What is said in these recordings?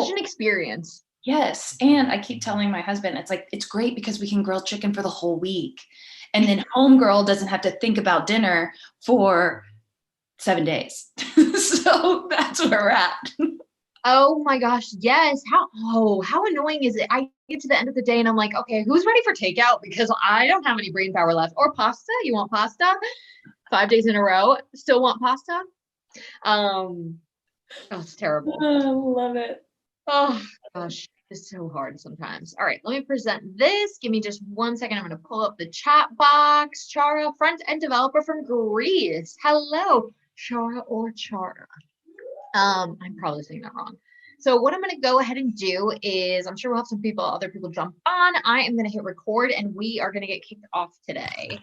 such an experience. Yes. And I keep telling my husband, it's like, it's great because we can grill chicken for the whole week. And then homegirl doesn't have to think about dinner for 7 days. So that's where we're at. Oh my gosh, yes. How annoying is it? I get to the end of the day and I'm like, okay, who's ready for takeout? Because I don't have any brain power left. Or pasta. You want pasta? 5 days in a row. Still want pasta? Oh, it's terrible. I love it. Oh gosh, it's so hard sometimes. All right, let me present this. Give me just 1 second. I'm going to pull up the chat box. Chara, front-end developer from Greece. Hello, Chara or Chara. I'm probably saying that wrong. So what I'm going to go ahead and do is, I'm sure we'll have other people jump on. I am going to hit record and we are going to get kicked off today.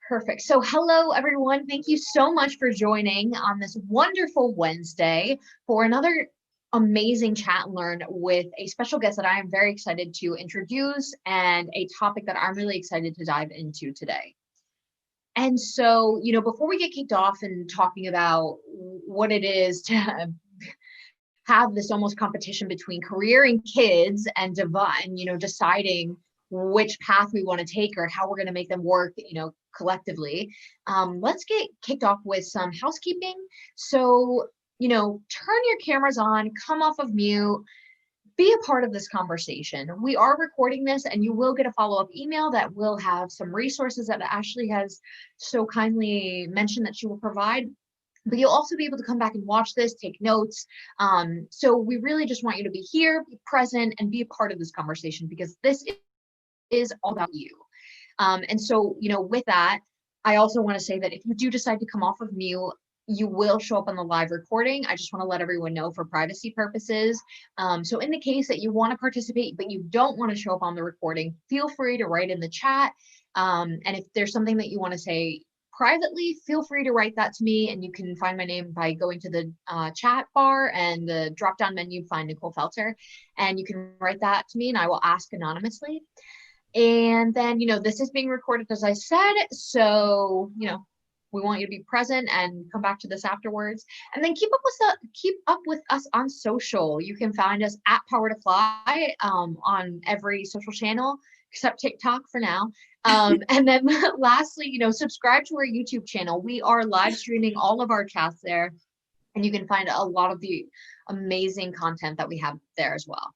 Perfect. So hello, everyone. Thank you so much for joining on this wonderful Wednesday for another amazing chat and learn with a special guest that I am very excited to introduce and a topic that I'm really excited to dive into today. And so, before we get kicked off and talking about what it is to have this almost competition between career and kids and deciding which path we want to take or how we're going to make them work, collectively, let's get kicked off with some housekeeping. So, turn your cameras on, come off of mute, be a part of this conversation. We are recording this and you will get a follow-up email that will have some resources that Ashley has so kindly mentioned that she will provide. But you'll also be able to come back and watch this, take notes. So we really just want you to be here, be present, and be a part of this conversation because this is all about you. And so, with that, I also want to say that if you do decide to come off of mute, you will show up on the live recording. I just want to let everyone know for privacy purposes. So in the case that you want to participate, but you don't want to show up on the recording, feel free to write in the chat. And if there's something that you want to say privately, feel free to write that to me. And you can find my name by going to the chat bar and the drop-down menu, find Nicole Felter. And you can write that to me and I will ask anonymously. And then, this is being recorded, as I said. So, we want you to be present and come back to this afterwards. And then keep up with us on social. You can find us at PowerToFly on every social channel except TikTok for now. And then lastly, subscribe to our YouTube channel. We are live streaming all of our chats there, and you can find a lot of the amazing content that we have there as well.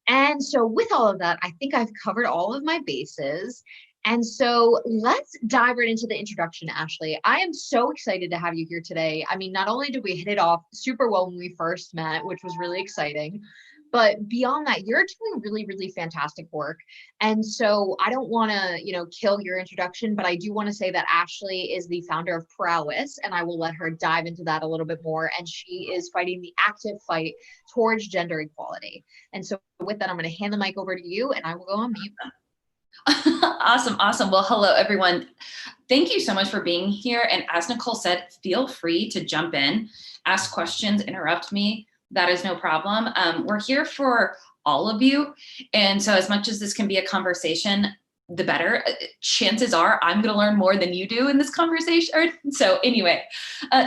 And so with all of that, I think I've covered all of my bases. And so let's dive right into the introduction, Ashley. I am so excited to have you here today. I mean, not only did we hit it off super well when we first met, which was really exciting, but beyond that, you're doing really, really fantastic work. And so I don't want to, kill your introduction, but I do want to say that Ashley is the founder of Prowess, and I will let her dive into that a little bit more. And she is fighting the active fight towards gender equality. And so with that, I'm going to hand the mic over to you and I will go on mute. Awesome. Well, hello, everyone. Thank you so much for being here. And as Nicole said, feel free to jump in, ask questions, interrupt me. That is no problem. We're here for all of you. And so as much as this can be a conversation, the better. Chances are I'm going to learn more than you do in this conversation. So anyway,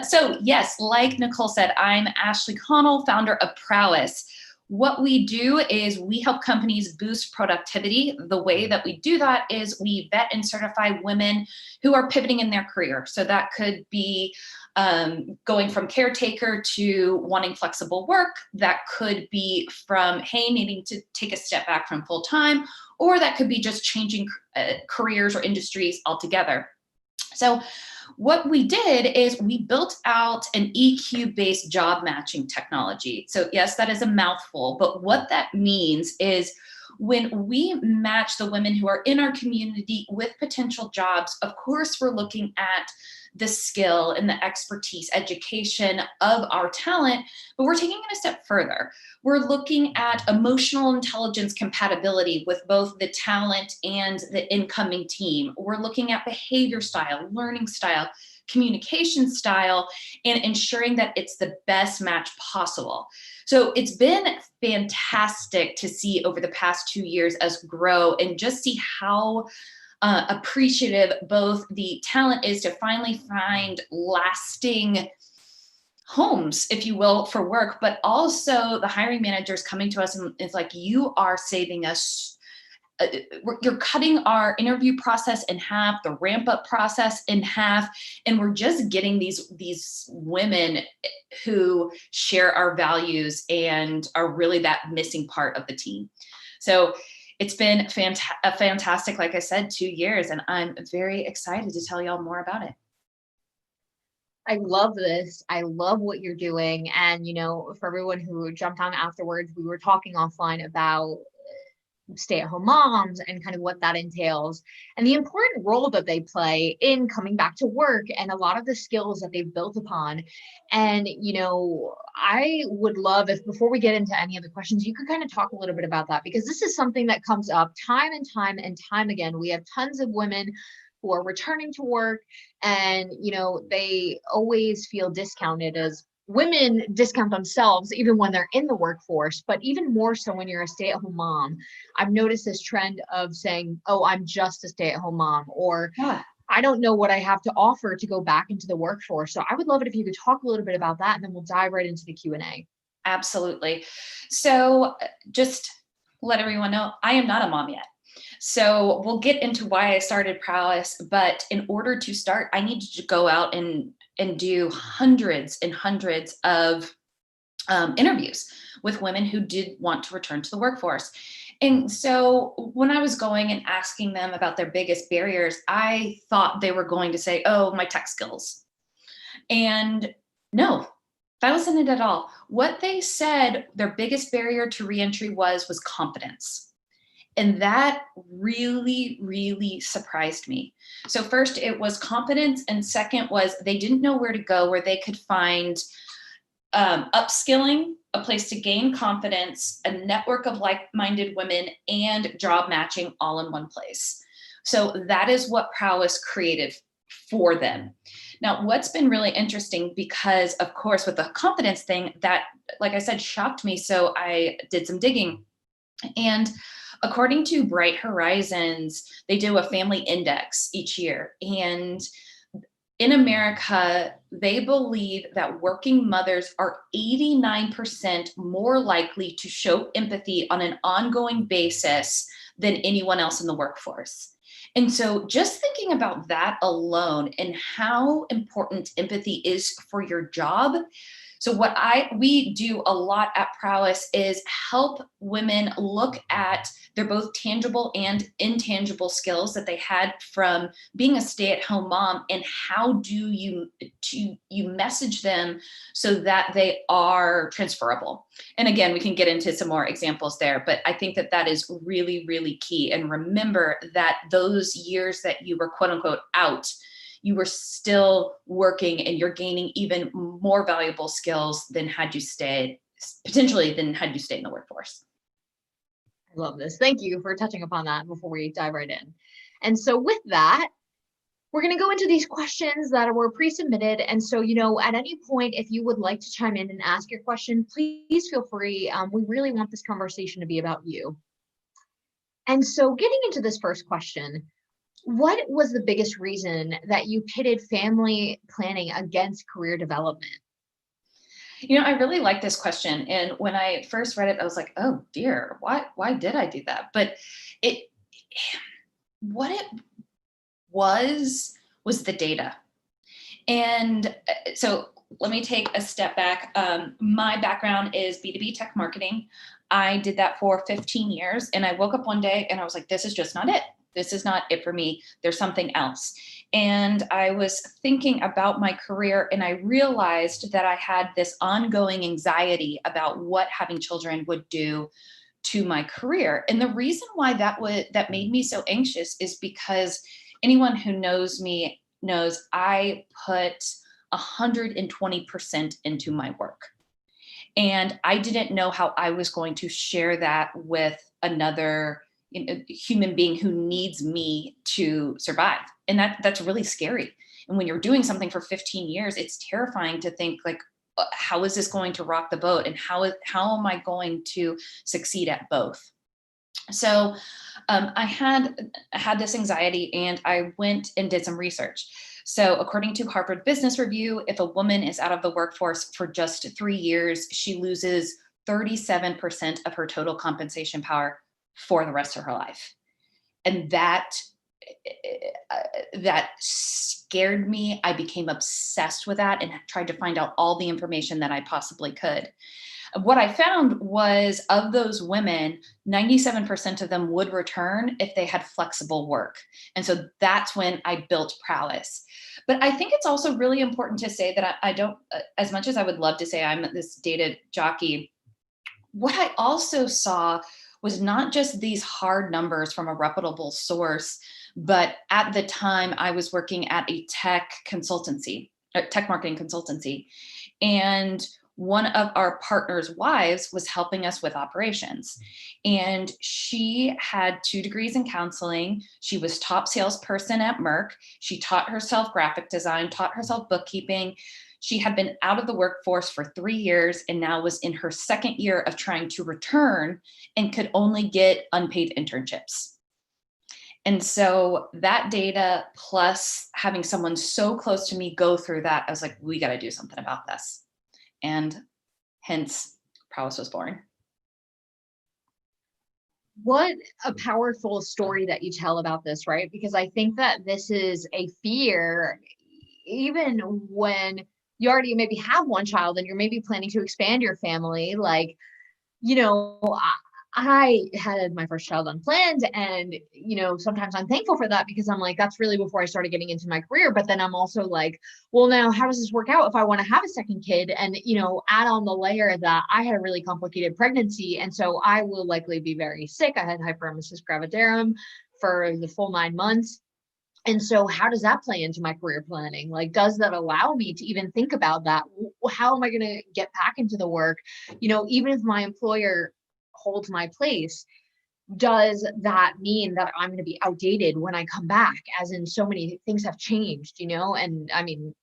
so yes, like Nicole said, I'm Ashley Connell, founder of Prowess. What we do is we help companies boost productivity. The way that we do that is we vet and certify women who are pivoting in their career. So that could be going from caretaker to wanting flexible work. That could be from, hey, needing to take a step back from full time, or that could be just changing careers or industries altogether. So what we did is we built out an EQ-based job matching technology. So yes, that is a mouthful, but what that means is when we match the women who are in our community with potential jobs, of course, we're looking at the skill and the expertise, education of our talent, but we're taking it a step further. We're looking at emotional intelligence compatibility with both the talent and the incoming team. We're looking at behavior style, learning style, communication style, and ensuring that it's the best match possible. So it's been fantastic to see over the past 2 years us grow and just see how appreciative both the talent is to finally find lasting homes, if you will, for work, but also the hiring managers coming to us and it's like, you are saving us. You're cutting our interview process in half, the ramp up process in half, and we're just getting these women who share our values and are really that missing part of the team. So it's been a fantastic, like I said, 2 years, and I'm very excited to tell y'all more about it. I love this. I love what you're doing. And, for everyone who jumped on afterwards, we were talking offline about stay-at-home moms and kind of what that entails and the important role that they play in coming back to work and a lot of the skills that they've built upon. And, I would love if before we get into any of the questions, you could kind of talk a little bit about that, because this is something that comes up time and time and time again. We have tons of women who are returning to work and, they always feel discounted, as women discount themselves even when they're in the workforce, but even more so when you're a stay-at-home mom. I've noticed this trend of saying, oh, I'm just a stay-at-home mom, or I don't know what I have to offer to go back into the workforce. So I would love it if you could talk a little bit about that, and then we'll dive right into the Q&A. Absolutely. So just let everyone know, I am not a mom yet. So we'll get into why I started Prowess, but in order to start, I needed to go out and do hundreds and hundreds of interviews with women who did want to return to the workforce. And so when I was going and asking them about their biggest barriers, I thought they were going to say, oh, my tech skills. And no, that wasn't it at all. What they said their biggest barrier to reentry was confidence. And that really, really surprised me. So first it was confidence. And second was they didn't know where to go, where they could find upskilling, a place to gain confidence, a network of like-minded women, and job matching all in one place. So that is what Prowess created for them. Now, what's been really interesting, because of course, with the confidence thing, that, like I said, shocked me. So I did some digging, and according to Bright Horizons, they do a family index each year. And in America, they believe that working mothers are 89% more likely to show empathy on an ongoing basis than anyone else in the workforce. And so just thinking about that alone and how important empathy is for your job. So what we do a lot at Prowess is help women look at their both tangible and intangible skills that they had from being a stay-at-home mom, and how do you message them so that they are transferable. And again, we can get into some more examples there, but I think that is really, really key. And remember that those years that you were quote unquote out, you were still working and you're gaining even more valuable skills than had you stayed in the workforce. I love this. Thank you for touching upon that before we dive right in. And so with that, we're going to go into these questions that were pre-submitted. And so, at any point, if you would like to chime in and ask your question, please feel free. We really want this conversation to be about you. And so getting into this first question, what was the biggest reason that you pitted family planning against career development? I really like this question. And when I first read it, I was like, oh dear, why did I do that? But what it was the data. And so let me take a step back. My background is B2B tech marketing. I did that for 15 years. And I woke up one day and I was like, this is just not it. This is not it for me. There's something else. And I was thinking about my career, and I realized that I had this ongoing anxiety about what having children would do to my career. And the reason why that made me so anxious is because anyone who knows me knows I put 120% into my work. And I didn't know how I was going to share that with another human being who needs me to survive. And that's really scary. And when you're doing something for 15 years, it's terrifying to think like, how is this going to rock the boat? And how am I going to succeed at both? So I had this anxiety, and I went and did some research. So according to Harvard Business Review, if a woman is out of the workforce for just 3 years, she loses 37% of her total compensation power for the rest of her life. And that scared me. I became obsessed with that and tried to find out all the information that I possibly could. What I found was, of those women, 97% of them would return if they had flexible work. And so that's when I built prowess. But I think it's also really important to say that I don't, as much as I would love to say I'm this data jockey, what I also saw was not just these hard numbers from a reputable source, but at the time I was working at a tech marketing consultancy. And one of our partners' wives was helping us with operations. And she had 2 degrees in counseling. She was top salesperson at Merck. She taught herself graphic design, taught herself bookkeeping. She had been out of the workforce for 3 years and now was in her 2nd year of trying to return and could only get unpaid internships. And so that data, plus having someone so close to me go through that, I was like, we got to do something about this. And hence, Prowess was born. What a powerful story that you tell about this, right? Because I think that this is a fear, even when you already maybe have one child and you're maybe planning to expand your family. Like, I had my first child unplanned, and sometimes I'm thankful for that, because I'm like, that's really before I started getting into my career. But then I'm also like, well, now how does this work out if I want to have a second kid? And add on the layer that I had a really complicated pregnancy, and so I will likely be very sick. I had hyperemesis gravidarum for the full 9 months. And so how does that play into my career planning? Like, does that allow me to even think about that? How am I going to get back into the work? Even if my employer holds my place, does that mean that I'm going to be outdated when I come back? As in, so many things have changed, and I mean,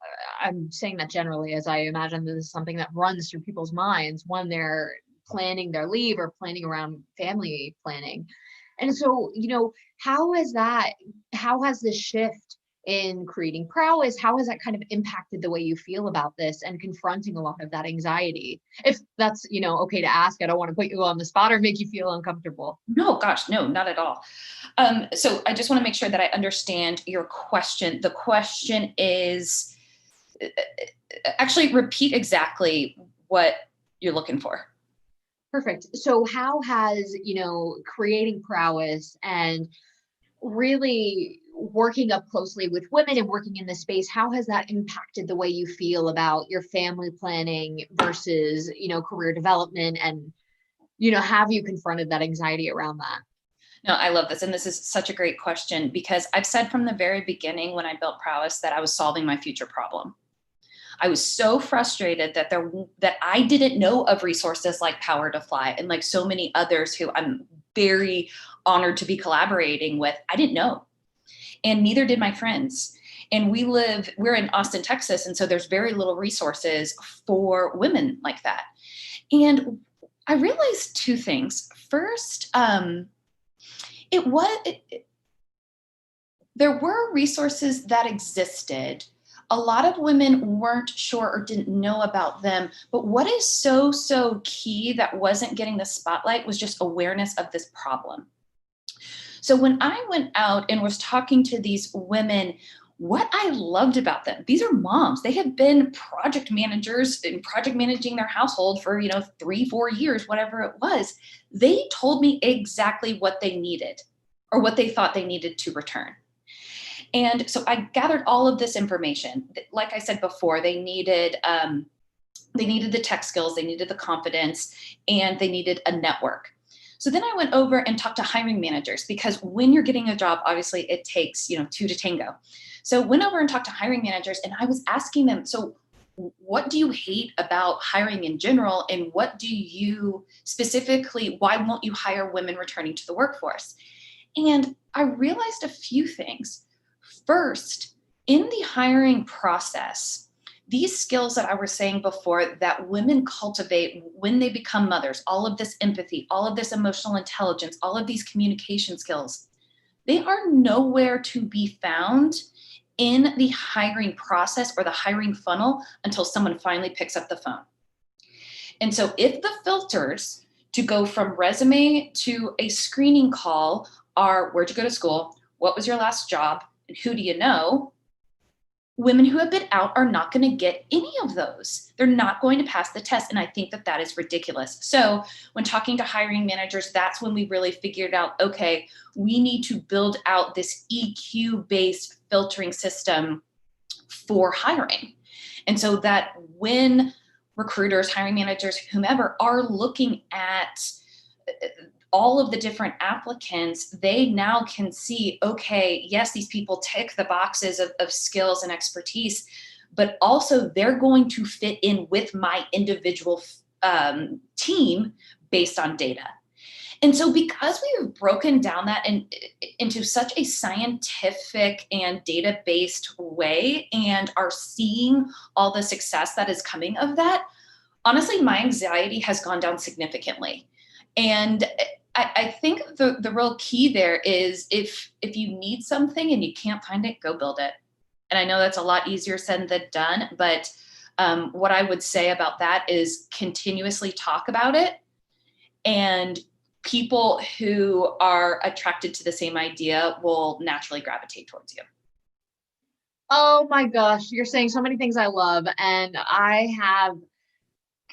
I'm saying that generally, as I imagine this is something that runs through people's minds when they're planning their leave or planning around family planning. And so, how has this shift in creating prowess, how has that kind of impacted the way you feel about this and confronting a lot of that anxiety? If that's, okay to ask, I don't want to put you on the spot or make you feel uncomfortable. No, gosh, no, not at all. So I just want to make sure that I understand your question. The question is, actually repeat exactly what you're looking for. Perfect. So how has, creating prowess and really working up closely with women and working in this space, how has that impacted the way you feel about your family planning versus, career development? And, have you confronted that anxiety around that? No, I love this. And this is such a great question, because I've said from the very beginning when I built Prowess that I was solving my future problem. I was so frustrated that I didn't know of resources like PowerToFly and like so many others who I'm very honored to be collaborating with. I didn't know, and neither did my friends. And we're in Austin, Texas, and so there's very little resources for women like that. And I realized 2 things. First, there were resources that existed. A lot of women weren't sure or didn't know about them. But what is so, so key that wasn't getting the spotlight was just awareness of this problem. So when I went out and was talking to these women, what I loved about them, these are moms. They had been project managers and project managing their household for, 3-4 years, whatever it was. They told me exactly what they needed or what they thought they needed to return. And so I gathered all of this information. Like I said before, they needed the tech skills, they needed the confidence, and they needed a network. So then I went over and talked to hiring managers, because when you're getting a job, obviously it takes, 2 to tango. So went over and talked to hiring managers, and I was asking them, so what do you hate about hiring in general? And what do you specifically, why won't you hire women returning to the workforce? And I realized a few things. First, in the hiring process, these skills that I was saying before that women cultivate when they become mothers, all of this empathy, all of this emotional intelligence, all of these communication skills, they are nowhere to be found in the hiring process or the hiring funnel until someone finally picks up the phone. And so if the filters to go from resume to a screening call are where'd you go to school, what was your last job, and who do you know, women who have been out are not going to get any of those. They're not going to pass the test. And I think that that is ridiculous. So when talking to hiring managers, that's when we really figured out, okay, we need to build out this EQ-based filtering system for hiring. And so that when recruiters, hiring managers, whomever are looking at all of the different applicants, they now can see, okay, yes, these people tick the boxes of skills and expertise, but also they're going to fit in with my individual team based on data. And so because we've broken down that into such a scientific and data-based way and are seeing all the success that is coming of that, honestly, my anxiety has gone down significantly. And I think the real key there is if you need something and you can't find it, go build it. And I know that's a lot easier said than done, but what I would say about that is continuously talk about it, and people who are attracted to the same idea will naturally gravitate towards you. Oh my gosh, you're saying so many things I love. And I have,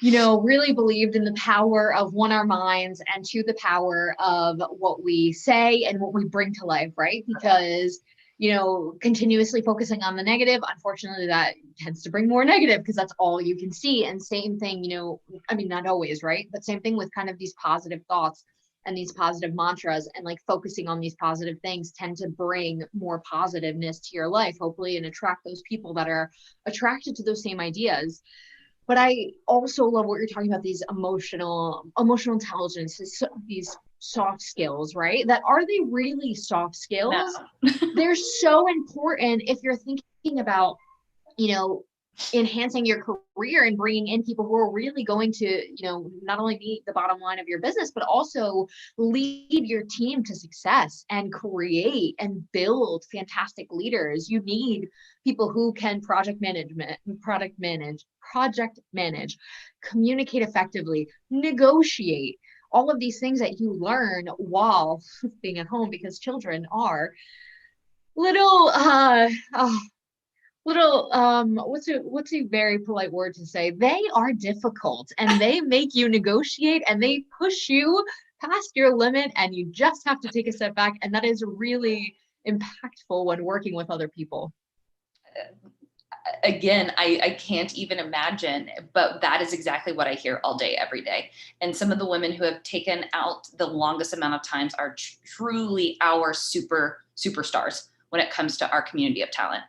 really believed in the power of one, our minds, and two, the power of what we say and what we bring to life, right? Because, continuously focusing on the negative, unfortunately, that tends to bring more negative because that's all you can see. And same thing, not always, right? But same thing with kind of these positive thoughts and these positive mantras, and like focusing on these positive things tend to bring more positiveness to your life, hopefully, and attract those people that are attracted to those same ideas. But I also love what you're talking about, these emotional intelligence, these soft skills, right? That are they really soft skills? No. They're so important if you're thinking about, enhancing your career and bringing in people who are really going to, not only meet the bottom line of your business, but also lead your team to success and create and build fantastic leaders. You need people who can project manage, communicate effectively, negotiate, all of these things that you learn while being at home, because children are little what's a very polite word to say? They are difficult, and they make you negotiate, and they push you past your limit, and you just have to take a step back. And that is really impactful when working with other people. Again, I can't even imagine, but that is exactly what I hear all day, every day. And some of the women who have taken out the longest amount of times are truly our superstars when it comes to our community of talent.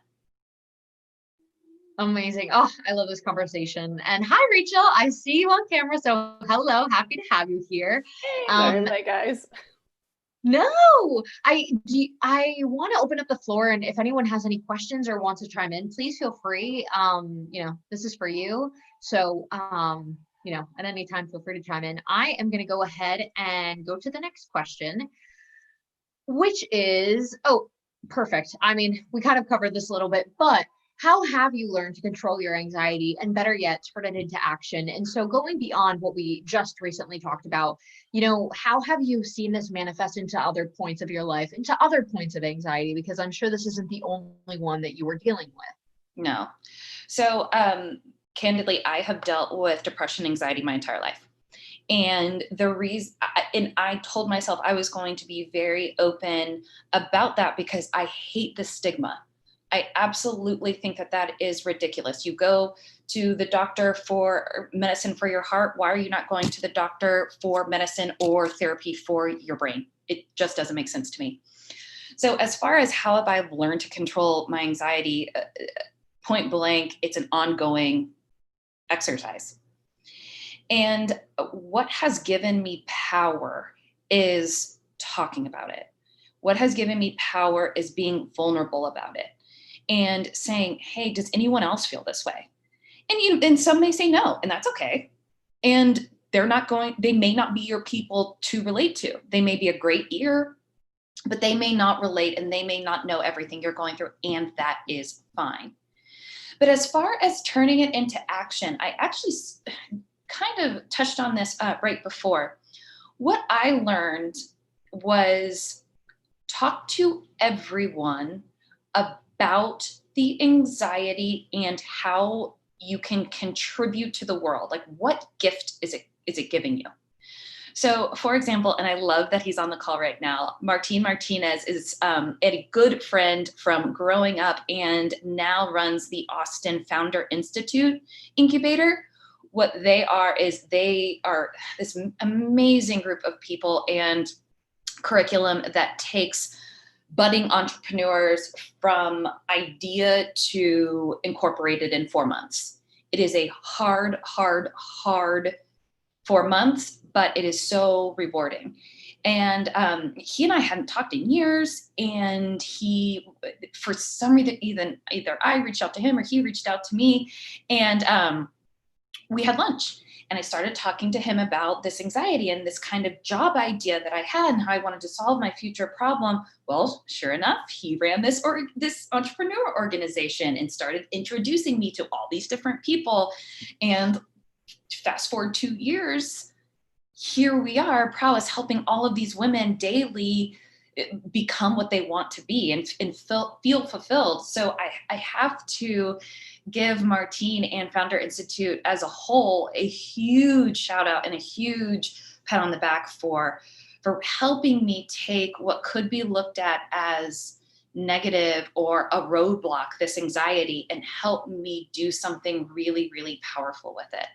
Amazing. Oh, I love this conversation. And hi, Rachel. I see you on camera. So hello, happy to have you here. Hi guys. No, I want to open up the floor, and if anyone has any questions or wants to chime in, please feel free. This is for you. So, at any time, feel free to chime in. I am going to go ahead and go to the next question, which is, perfect. I mean, we kind of covered this a little bit, but how have you learned to control your anxiety, and better yet, turn it into action? And so going beyond what we just recently talked about, how have you seen this manifest into other points of your life, into other points of anxiety? Because I'm sure this isn't the only one that you were dealing with. No. So candidly, I have dealt with depression, anxiety my entire life. And I told myself I was going to be very open about that because I hate the stigma. I absolutely think that is ridiculous. You go to the doctor for medicine for your heart. Why are you not going to the doctor for medicine or therapy for your brain? It just doesn't make sense to me. So as far as how have I learned to control my anxiety, point blank, it's an ongoing exercise. And what has given me power is talking about it. What has given me power is being vulnerable about it and saying, hey, does anyone else feel this way? And some may say no, and that's okay. And they may not be your people to relate to. They may be a great ear, but they may not relate and they may not know everything you're going through, and that is fine. But as far as turning it into action, I actually kind of touched on this right before. What I learned was talk to everyone about the anxiety and how you can contribute to the world. Like, what gift is it giving you? So, for example, and I love that he's on the call right now, Martin Martinez is a good friend from growing up and now runs the Austin Founder Institute Incubator. What they are is they are this amazing group of people and curriculum that takes budding entrepreneurs from idea to incorporated in 4 months. It is a hard 4 months, but it is so rewarding. And he and I hadn't talked in years, and he, for some reason, either I reached out to him or he reached out to me, and we had lunch. And I started talking to him about this anxiety and this kind of job idea that I had and how I wanted to solve my future problem. Well, sure enough, he ran this entrepreneur organization and started introducing me to all these different people. And fast forward 2 years, here we are, Prowess, helping all of these women daily become what they want to be and feel fulfilled. So I have to give Martine and Founder Institute as a whole a huge shout out and a huge pat on the back for helping me take what could be looked at as negative or a roadblock, this anxiety, and help me do something really, really powerful with it.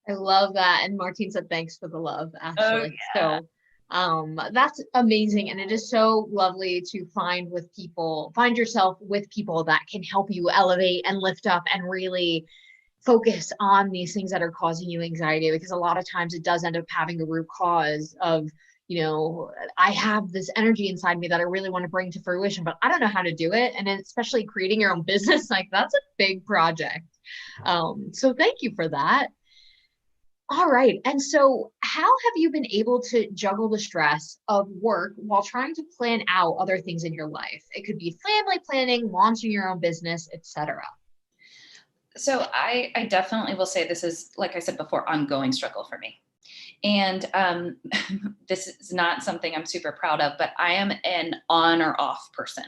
I love that. And Martine said, thanks for the love, actually. Oh, yeah. So that's amazing. And it is so lovely to find yourself with people that can help you elevate and lift up and really focus on these things that are causing you anxiety, because a lot of times it does end up having a root cause of, I have this energy inside me that I really want to bring to fruition, but I don't know how to do it. And then especially creating your own business, like that's a big project. So thank you for that. All right. And so how have you been able to juggle the stress of work while trying to plan out other things in your life? It could be family planning, launching your own business, etc. So I definitely will say this is, like I said before, ongoing struggle for me. And this is not something I'm super proud of, but I am an on or off person.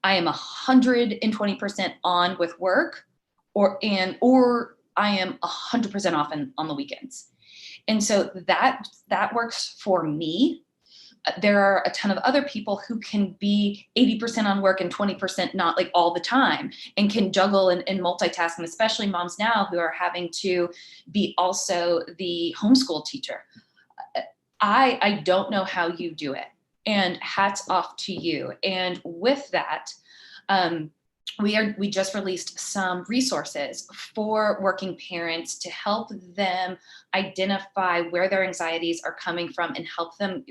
I am 120% on with work, or I am 100% off on the weekends. And so that works for me. There are a ton of other people who can be 80% on work and 20% not, like all the time, and can juggle and multitask, and especially moms now who are having to be also the homeschool teacher. I don't know how you do it, and hats off to you. And with that, we just released some resources for working parents to help them identify where their anxieties are coming from and help them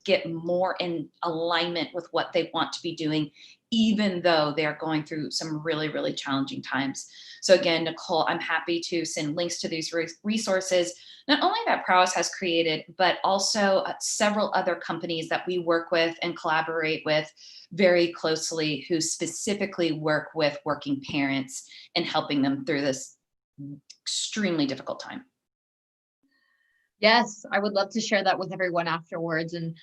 get more in alignment with what they want to be doing, even though they're going through some really, really challenging times. So again, Nicole, I'm happy to send links to these resources, not only that Prowess has created, but also several other companies that we work with and collaborate with very closely, who specifically work with working parents and helping them through this extremely difficult time. Yes, I would love to share that with everyone afterwards. And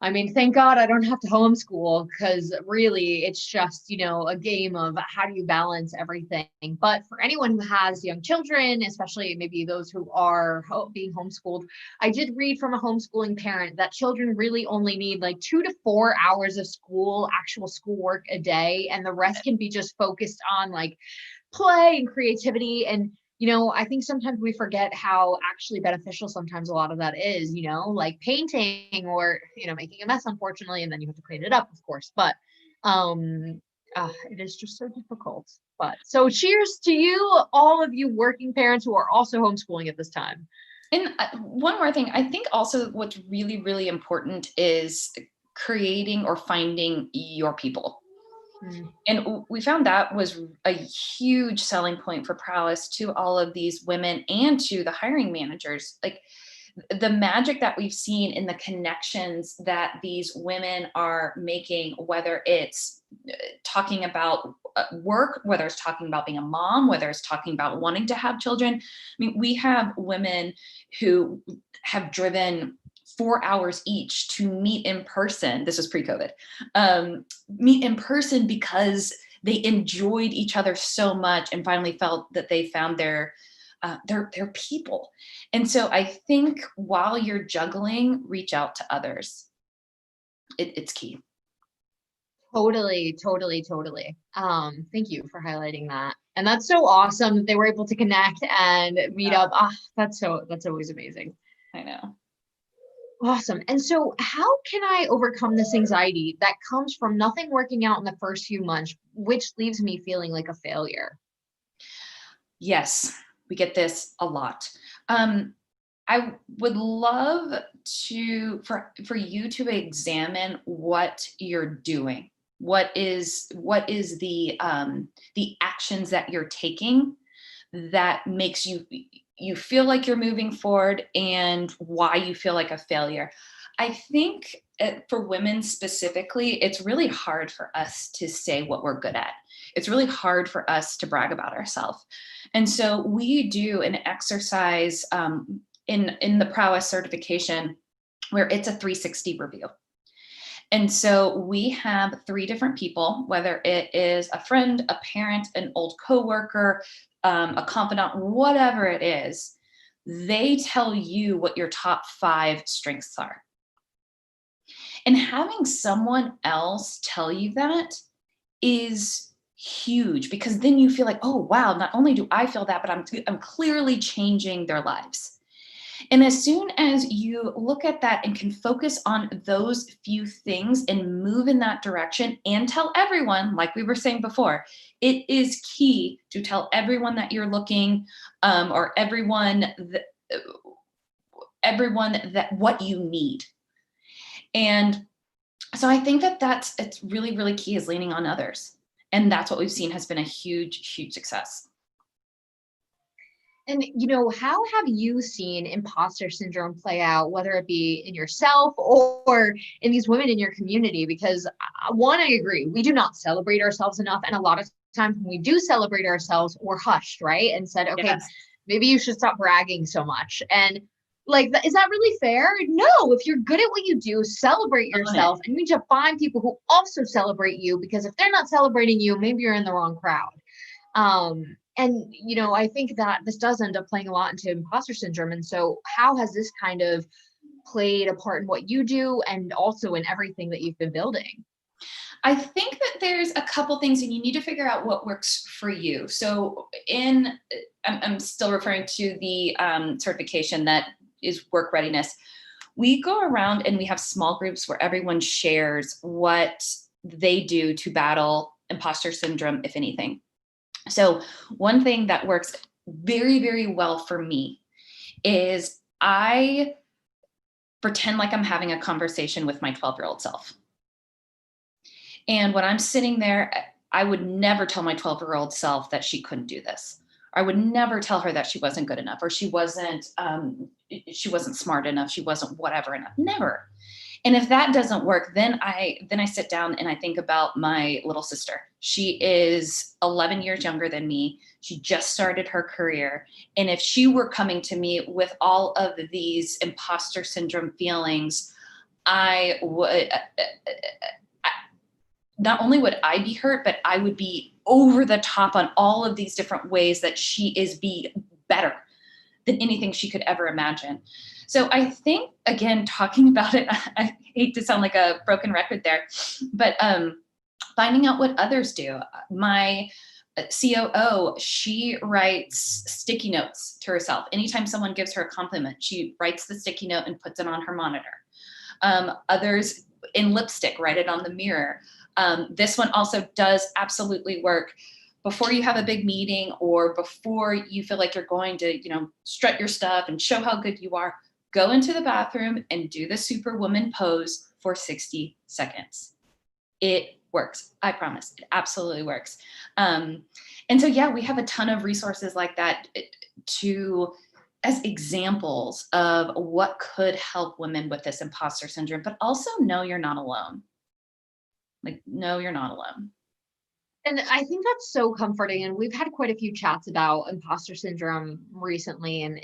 I mean, thank God I don't have to homeschool, because really it's just, a game of how do you balance everything. But for anyone who has young children, especially maybe those who are being homeschooled, I did read from a homeschooling parent that children really only need like 2 to 4 hours of actual schoolwork a day. And the rest can be just focused on like play and creativity. And I think sometimes we forget how actually beneficial sometimes a lot of that is, like painting or, making a mess, unfortunately, and then you have to clean it up, of course. But it is just so difficult. But so cheers to you, all of you working parents who are also homeschooling at this time. And one more thing, I think also what's really, really important is creating or finding your people. And we found that was a huge selling point for Prowess to all of these women and to the hiring managers. Like, the magic that we've seen in the connections that these women are making, whether it's talking about work, whether it's talking about being a mom, whether it's talking about wanting to have children. I mean, we have women who have driven 4 hours each to meet in person. This was pre-COVID, meet in person because they enjoyed each other so much and finally felt that they found their people. And so I think while you're juggling, reach out to others. It's key. Totally, totally, totally. Thank you for highlighting that. And that's so awesome that they were able to connect and meet up. Ah, that's always amazing. I know. Awesome. And so how can I overcome this anxiety that comes from nothing working out in the first few months, which leaves me feeling like a failure? Yes, we get this a lot. I would love for you to examine what you're doing. What is the actions that you're taking that makes you feel like you're moving forward, and why you feel like a failure. I think for women specifically, it's really hard for us to say what we're good at. It's really hard for us to brag about ourselves. And so we do an exercise in the prowess certification where it's a 360 review. And so we have 3 different people, whether it is a friend, a parent, an old coworker, a confidant, whatever it is, they tell you what your top 5 strengths are. And having someone else tell you that is huge, because then you feel like, oh, wow, not only do I feel that, but I'm clearly changing their lives. And as soon as you look at that and can focus on those few things and move in that direction and tell everyone, like we were saying before, it is key to tell everyone that you're looking, or everyone that what you need. And so I think that it's really, really key is leaning on others. And that's what we've seen has been a huge, huge success. And, how have you seen imposter syndrome play out, whether it be in yourself or in these women in your community? Because one, I agree, we do not celebrate ourselves enough. And a lot of times when we do celebrate ourselves, we're hushed, right? And said, okay, Yes. maybe you should stop bragging so much. And like, is that really fair? No, if you're good at what you do, celebrate yourself. And you need to find people who also celebrate you, because if they're not celebrating you, maybe you're in the wrong crowd. And, I think that this does end up playing a lot into imposter syndrome. And so how has this kind of played a part in what you do and also in everything that you've been building? I think that there's a couple things, and you need to figure out what works for you. So I'm still referring to the certification that is work readiness. We go around and we have small groups where everyone shares what they do to battle imposter syndrome, if anything. So one thing that works very, very well for me is I pretend like I'm having a conversation with my 12-year-old self. And when I'm sitting there, I would never tell my 12-year-old self that she couldn't do this. I would never tell her that she wasn't good enough, or she wasn't smart enough, she wasn't whatever enough. Never. And if that doesn't work, then I sit down and I think about my little sister. She is 11 years younger than me. She just started her career. And if she were coming to me with all of these imposter syndrome feelings, I would, not only would I be hurt, but I would be over the top on all of these different ways that she is better than anything she could ever imagine. So I think, again, talking about it, I hate to sound like a broken record there, but finding out what others do. My COO, she writes sticky notes to herself. Anytime someone gives her a compliment, she writes the sticky note and puts it on her monitor. Others in lipstick, write it on the mirror. This one also does absolutely work. Before you have a big meeting or before you feel like you're going to, strut your stuff and show how good you are, go into the bathroom and do the Superwoman pose for 60 seconds. It works. I promise. It absolutely works. And so, yeah, we have a ton of resources like that to as examples of what could help women with this imposter syndrome, but also know you're not alone. Like, no, you're not alone. And I think that's so comforting. And we've had quite a few chats about imposter syndrome recently. And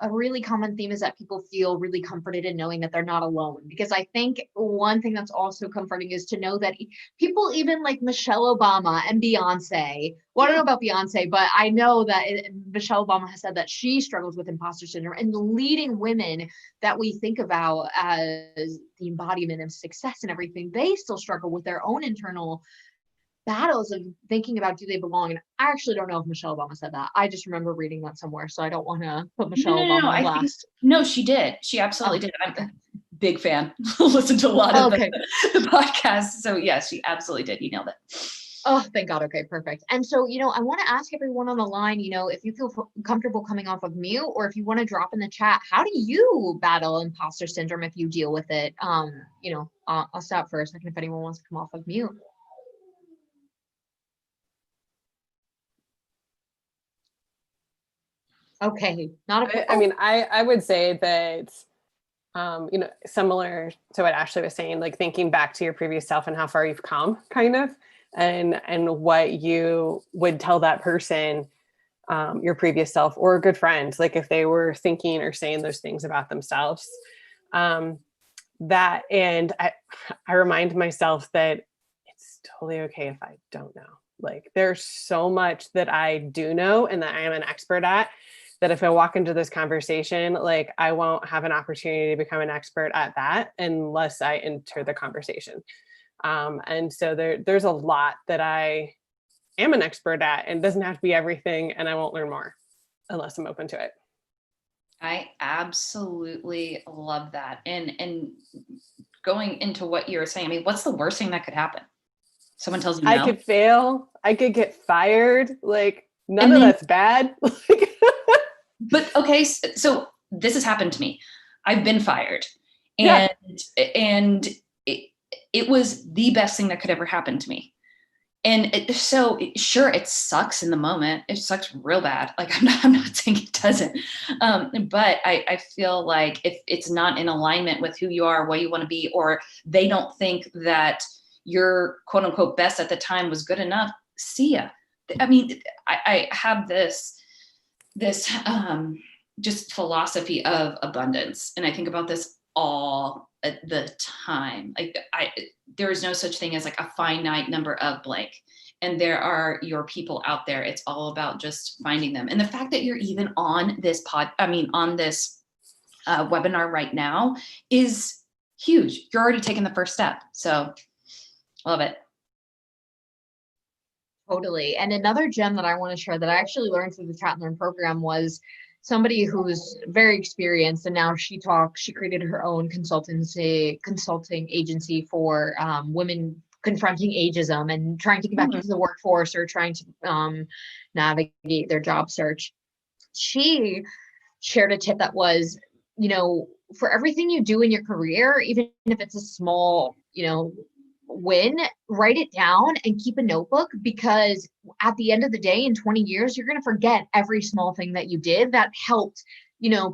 a really common theme is that people feel really comforted in knowing that they're not alone. Because I think one thing that's also comforting is to know that people, even like Michelle Obama and Beyonce, well, I don't know about Beyonce, but I know that Michelle Obama has said that she struggles with imposter syndrome. And the leading women that we think about as the embodiment of success and everything, they still struggle with their own internal battles of thinking about, do they belong? And I actually don't know if Michelle Obama said that. I just remember reading that somewhere, so I don't want to put Michelle Obama on blast. No, she did. She absolutely did. I'm a big fan. Listen to a lot of the podcasts. So yes, she absolutely did. You nailed it. Oh, thank God. Okay, perfect. And so, I want to ask everyone on the line, if you feel comfortable coming off of mute, or if you want to drop in the chat, how do you battle imposter syndrome if you deal with it? I'll stop for a second if anyone wants to come off of mute. Okay, I would say that, similar to what Ashley was saying, like thinking back to your previous self and how far you've come, kind of, and what you would tell that person, your previous self or a good friend, like if they were thinking or saying those things about themselves, and I remind myself that it's totally okay if I don't know. Like there's so much that I do know and that I am an expert at, that if I walk into this conversation, like I won't have an opportunity to become an expert at that unless I enter the conversation. And so there's a lot that I am an expert at, and it doesn't have to be everything, and I won't learn more unless I'm open to it. I absolutely love that. And going into what you were saying, I mean, what's the worst thing that could happen? Someone tells you no. I could fail. I could get fired. Like none of that's bad. But okay, so this has happened to me. I've been fired, and it was the best thing that could ever happen to me. And sure, it sucks in the moment. It sucks real bad. Like I'm not saying it doesn't, but I feel like if it's not in alignment with who you are, what you want to be, or they don't think that your quote unquote best at the time was good enough, see ya. I mean, I have this just philosophy of abundance. And I think about this all the time. Like there is no such thing as like a finite number of blank. And there are your people out there. It's all about just finding them. And the fact that you're even on this on this webinar right now is huge. You're already taking the first step. So love it. Totally. And another gem that I want to share that I actually learned through the Chat and Learn program was somebody who's very experienced, and now she created her own consulting agency for women confronting ageism and trying to get back into the workforce or trying to navigate their job search. She shared a tip that was, for everything you do in your career, even if it's a small, win, write it down and keep a notebook, because at the end of the day, in 20 years, you're going to forget every small thing that you did that helped,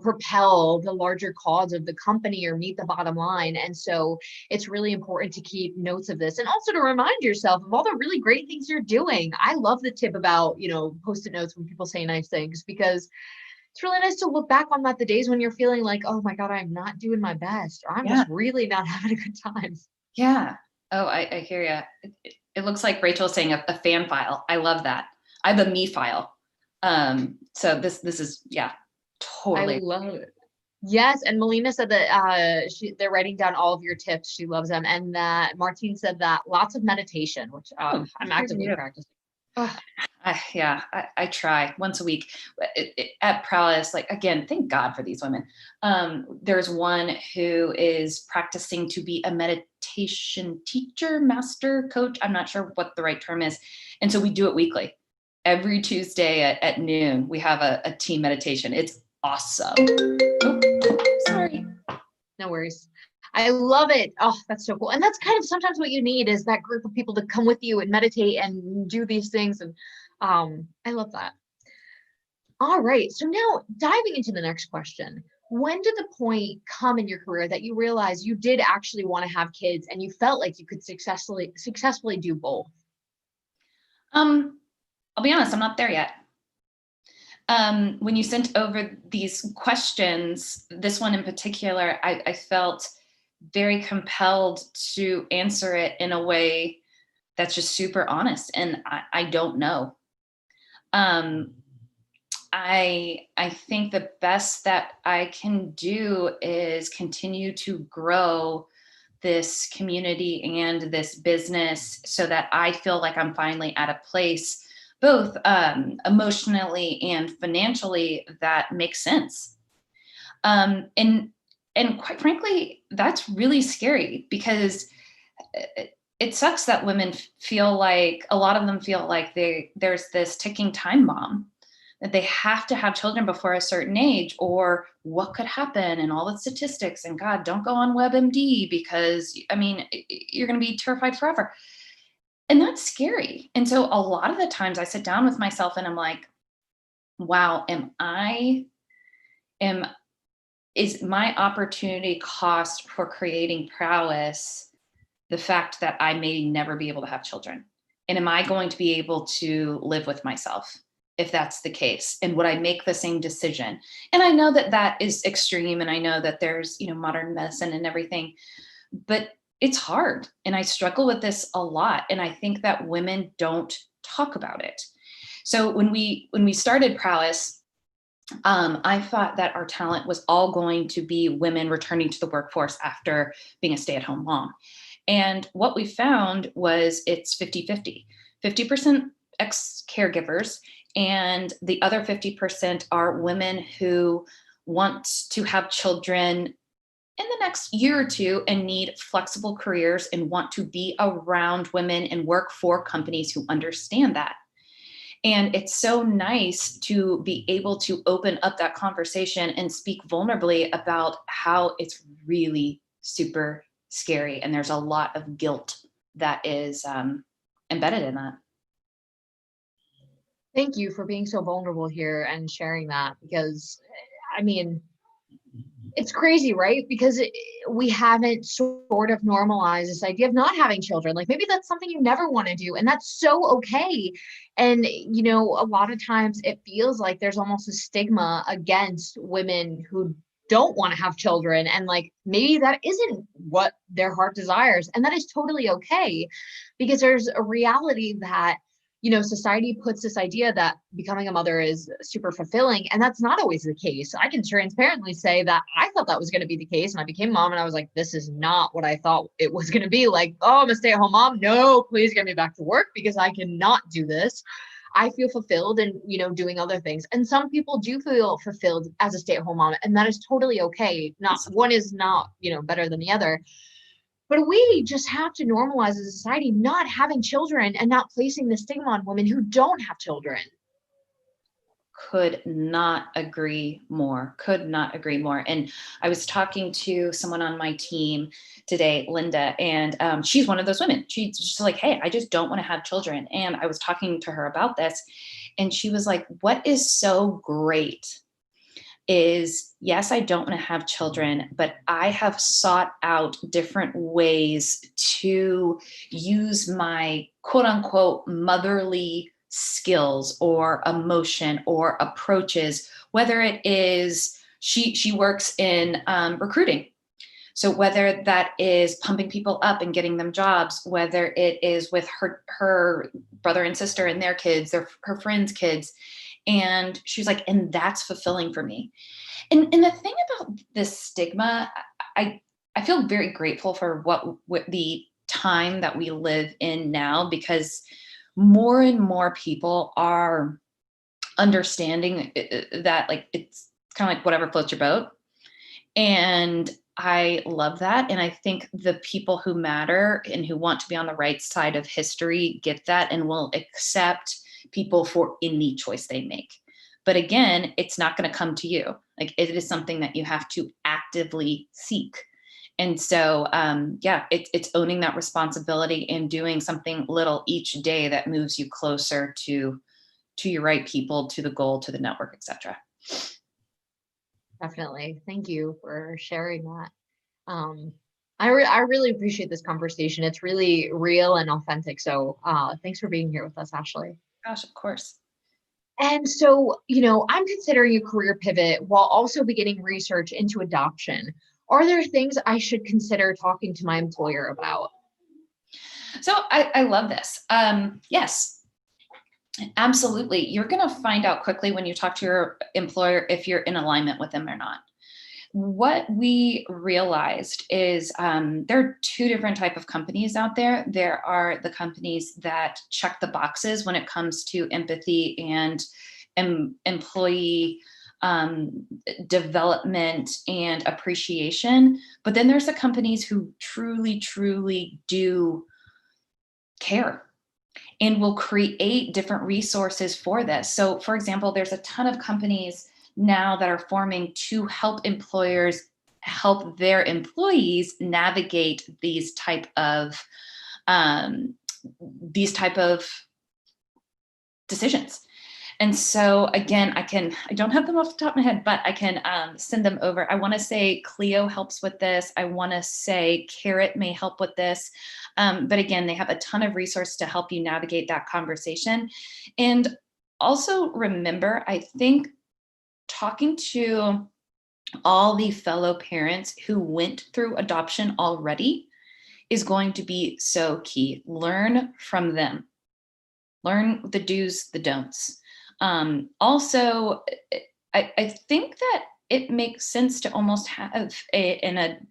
propel the larger cause of the company or meet the bottom line. And so it's really important to keep notes of this and also to remind yourself of all the really great things you're doing. I love the tip about, post-it notes when people say nice things, because it's really nice to look back on that the days when you're feeling like, oh my God, I'm not doing my best, or I'm just really not having a good time. Yeah. Oh, I hear you. It looks like Rachel's saying a fan file. I love that. I have a me file. So this is, totally. I love it. Yes. And Melina said that they're writing down all of your tips. She loves them. And Martine said that lots of meditation, which I'm actively practicing. I try once a week at Prowess. Like, again, thank God for these women. There's one who is practicing to be a meditation teacher, master, coach. I'm not sure what the right term is. And so we do it weekly. Every Tuesday at noon, we have a team meditation. It's awesome. Oh, sorry. No worries. I love it. Oh, that's so cool. And that's kind of sometimes what you need, is that group of people to come with you and meditate and do these things. And I love that. All right. So now diving into the next question. When did the point come in your career that you realized you did actually want to have kids and you felt like you could successfully do both? I'll be honest, I'm not there yet. When you sent over these questions, this one in particular, I felt very compelled to answer it in a way that's just super honest. And I don't know. Um, I think the best that I can do is continue to grow this community and this business so that I feel like I'm finally at a place, both emotionally and financially, that makes sense. And quite frankly, that's really scary because it sucks that women feel like, a lot of them feel like there's this ticking time bomb that they have to have children before a certain age, or what could happen and all the statistics, and God, don't go on WebMD because I mean, you're going to be terrified forever. And that's scary. And so a lot of the times I sit down with myself and I'm like, wow, am is my opportunity cost for creating prowess the fact that I may never be able to have children? And am I going to be able to live with myself if that's the case? And would I make the same decision? And I know that that is extreme. And I know that there's, modern medicine and everything, but it's hard. And I struggle with this a lot. And I think that women don't talk about it. So when we started Prowess, I thought that our talent was all going to be women returning to the workforce after being a stay-at-home mom. And what we found was it's 50-50. 50% ex-caregivers, and the other 50% are women who want to have children in the next year or two and need flexible careers and want to be around women and work for companies who understand that. And it's so nice to be able to open up that conversation and speak vulnerably about how it's really super scary. And there's a lot of guilt that is embedded in that. Thank you for being so vulnerable here and sharing that because, I mean, it's crazy, right? Because we haven't sort of normalized this idea of not having children. Like maybe that's something you never want to do, and that's so okay. And, a lot of times it feels like there's almost a stigma against women who don't want to have children. And like maybe that isn't what their heart desires. And that is totally okay because there's a reality that society puts this idea that becoming a mother is super fulfilling. And that's not always the case. I can transparently say that I thought that was going to be the case. And I became a mom and I was like, this is not what I thought it was going to be. Like, oh, I'm a stay-at-home mom. No, please get me back to work because I cannot do this. I feel fulfilled and, doing other things. And some people do feel fulfilled as a stay-at-home mom. And that is totally okay. Not one is not, better than the other. But we just have to normalize as a society not having children and not placing the stigma on women who don't have children. Could not agree more. And I was talking to someone on my team today, Linda, and she's one of those women. She's just like, hey, I just don't want to have children. And I was talking to her about this, and she was like, what is so great is, yes, I don't want to have children, but I have sought out different ways to use my quote unquote motherly skills or emotion or approaches, whether it is she works in recruiting. So whether that is pumping people up and getting them jobs, whether it is with her brother and sister and their kids, her friends' kids. And she was like, and that's fulfilling for me. And the thing about this stigma, I feel very grateful for what the time that we live in now, because more and more people are understanding that like it's kind of like whatever floats your boat. And I love that. And I think the people who matter and who want to be on the right side of history get that and will accept people for any choice they make. But again, it's not going to come to you. Like it is something that you have to actively seek. And so, it's owning that responsibility and doing something little each day that moves you closer to to your right people, to the goal, to the network, etc. Definitely. Thank you for sharing that. I really appreciate this conversation. It's really real and authentic. So thanks for being here with us, Ashley. Gosh, of course. And so, I'm considering a career pivot while also beginning research into adoption. Are there things I should consider talking to my employer about? So I love this. Yes, absolutely. You're going to find out quickly when you talk to your employer if you're in alignment with them or not. What we realized is there are two different type of companies out there. There are the companies that check the boxes when it comes to empathy and employee development and appreciation. But then there's the companies who truly, truly do care and will create different resources for this. So for example, there's a ton of companies now that are forming to help employers help their employees navigate these type of decisions. And so again, I don't have them off the top of my head, but I can send them over. I want to say Clio helps with this. I want to say Carrot may help with this. But again, they have a ton of resources to help you navigate that conversation. And also remember, I think talking to all the fellow parents who went through adoption already is going to be so key. Learn from them. Learn the do's, the don'ts. Also, I think that it makes sense to almost have an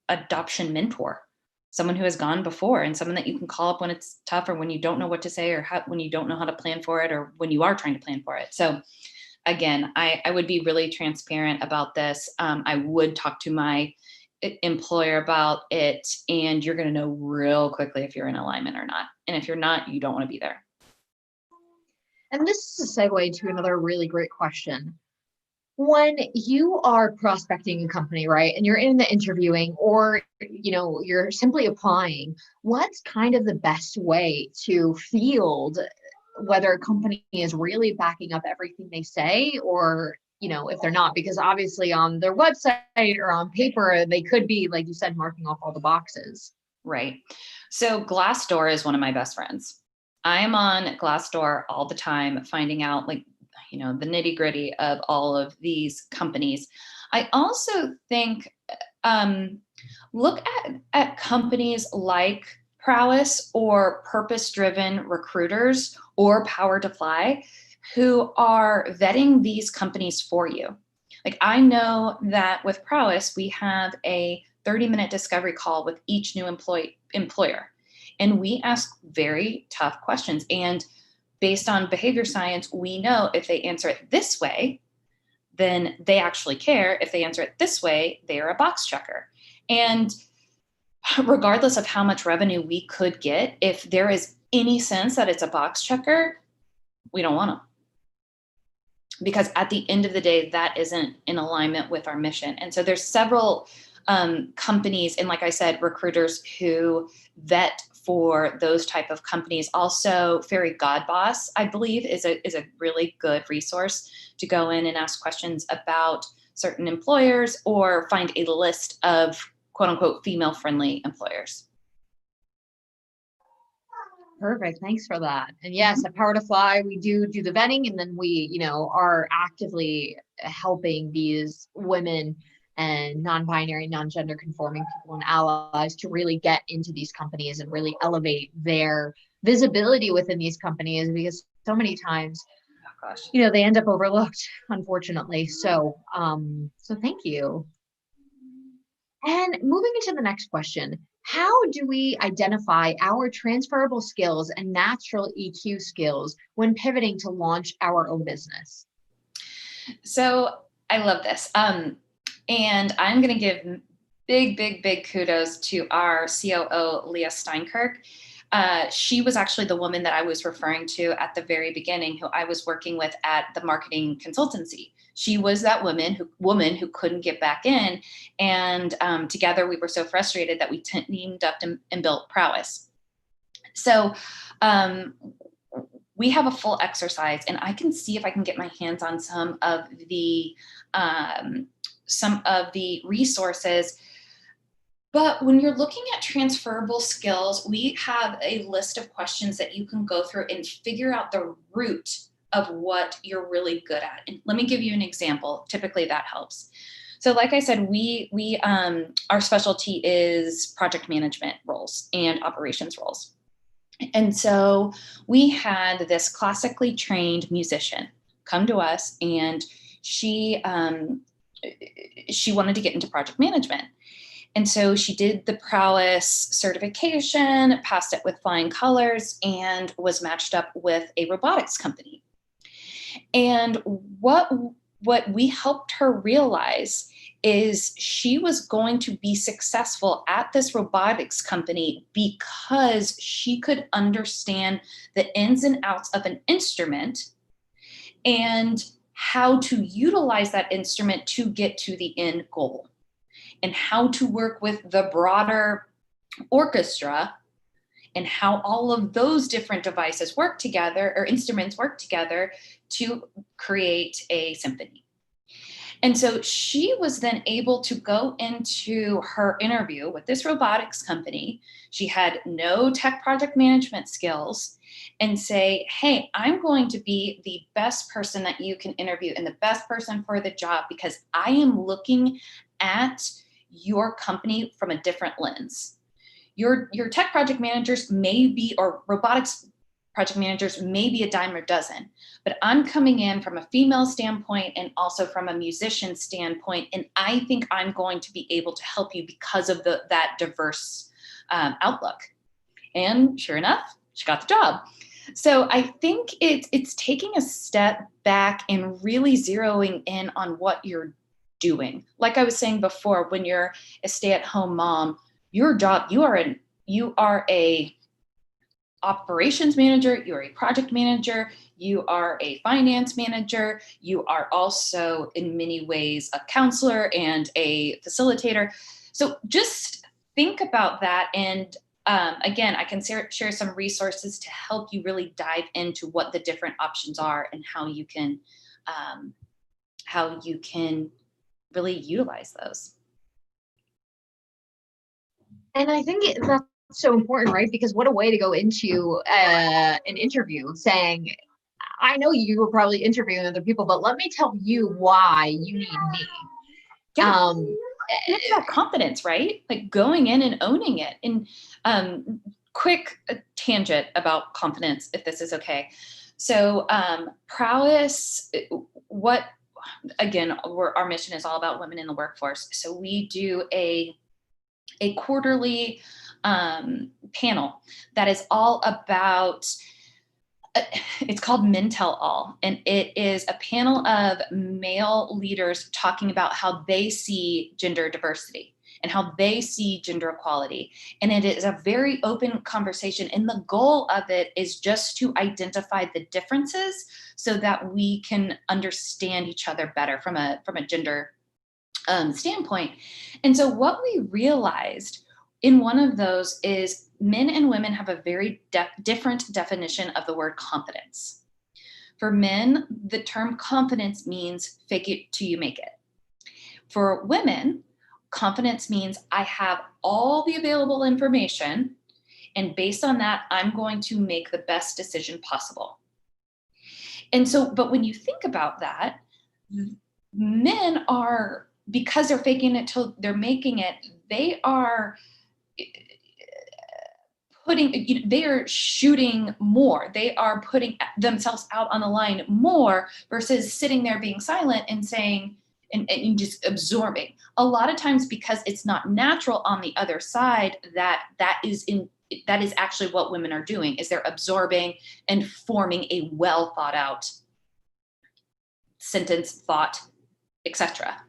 adoption mentor, someone who has gone before and someone that you can call up when it's tough or when you don't know what to say or when you don't know how to plan for it or when you are trying to plan for it. So again, I would be really transparent about this. I would talk to my employer about it, and you're going to know real quickly if you're in alignment or not. And if you're not, you don't want to be there. And this is a segue to another really great question. When you are prospecting a company, right, and you're in the interviewing or, you're simply applying, what's kind of the best way to field whether a company is really backing up everything they say or, if they're not? Because obviously on their website or on paper, they could be, like you said, marking off all the boxes. Right. So Glassdoor is one of my best friends. I am on Glassdoor all the time, finding out the nitty gritty of all of these companies. I also think look at companies like Prowess or purpose-driven recruiters or PowerToFly who are vetting these companies for you. Like I know that with Prowess, we have a 30-minute discovery call with each new employer. And we ask very tough questions. And based on behavior science, we know if they answer it this way, then they actually care. If they answer it this way, they are a box checker. And regardless of how much revenue we could get, if there is any sense that it's a box checker, we don't want them. Because at the end of the day, that isn't in alignment with our mission. And so there's several companies, and like I said, recruiters who vet for those type of companies. Also, Fairy Godboss, I believe, is a really good resource to go in and ask questions about certain employers or find a list of quote unquote female friendly employers. Perfect. Thanks for that. And yes, at PowerToFly, we do the vetting, and then we, are actively helping these women and non-binary, non-gender conforming people and allies to really get into these companies and really elevate their visibility within these companies, because so many times, they end up overlooked, unfortunately. So, so thank you. And moving into the next question, how do we identify our transferable skills and natural EQ skills when pivoting to launch our own business? So I love this. And I'm going to give big kudos to our COO, Leah Steinkirk. She was actually the woman that I was referring to at the very beginning, who I was working with at the marketing consultancy. She was that woman who couldn't get back in. And together we were so frustrated that we teamed up and built Prowess. So we have a full exercise, and I can see if I can get my hands on some of the resources. But when you're looking at transferable skills, we have a list of questions that you can go through and figure out the root of what you're really good at. And let me give you an example. Typically that helps. So like I said, our specialty is project management roles and operations roles. And so we had this classically trained musician come to us, and she wanted to get into project management. And so she did the prowess certification, passed it with flying colors, and was matched up with a robotics company. And what we helped her realize is she was going to be successful at this robotics company because she could understand the ins and outs of an instrument and how to utilize that instrument to get to the end goal, and how to work with the broader orchestra, and how all of those different devices work together, or instruments work together to create a symphony. And so she was then able to go into her interview with this robotics company. She had no tech project management skills, and say, hey, I'm going to be the best person that you can interview and the best person for the job because I am looking at your company from a different lens. Your tech project managers may be, or robotics project managers may be a dime a dozen, but I'm coming in from a female standpoint and also from a musician standpoint, and I think I'm going to be able to help you because of that diverse outlook. And sure enough, she got the job. So I think it's taking a step back and really zeroing in on what you're doing. Like I was saying before, when you're a stay-at-home mom, your job, you are a operations manager, you are a project manager, you are a finance manager, you are also in many ways a counselor and a facilitator. So just think about that. And again, I can share some resources to help you really dive into what the different options are and how you can really utilize those. And I think that's so important, right? Because what a way to go into an interview saying, I know you were probably interviewing other people, but let me tell you why you need me. Yeah. It's about confidence, right? Like going in and owning it. And quick tangent about confidence, if this is okay. So prowess, our mission is all about women in the workforce. So we do a quarterly panel that is all about, it's called Men Tell All, and it is a panel of male leaders talking about how they see gender diversity and how they see gender equality. And it is a very open conversation. And the goal of it is just to identify the differences so that we can understand each other better from a gender standpoint. And so what we realized in one of those is men and women have a very different definition of the word competence. For men, the term competence means fake it till you make it. For women, competence means I have all the available information, and based on that, I'm going to make the best decision possible. And so, but when you think about that, men are, because they're faking it till they're making it, they are they are shooting more. They are putting themselves out on the line more versus sitting there being silent and saying, and just absorbing. A lot of times, because it's not natural on the other side, that is actually what women are doing, is they're absorbing and forming a well thought out sentence, thought, etc.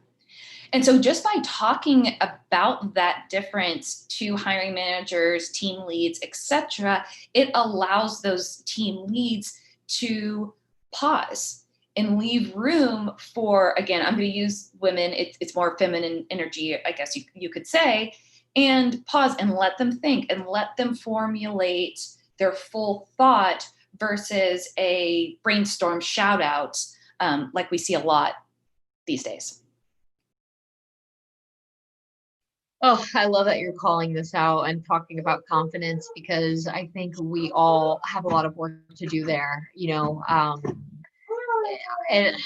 And so just by talking about that difference to hiring managers, team leads, etc., it allows those team leads to pause and leave room for, again, I'm going to use women, it's more feminine energy, I guess you could say, and pause and let them think and let them formulate their full thought versus a brainstorm shout out, like we see a lot these days. Oh, I love that you're calling this out and talking about confidence, because I think we all have a lot of work to do there, and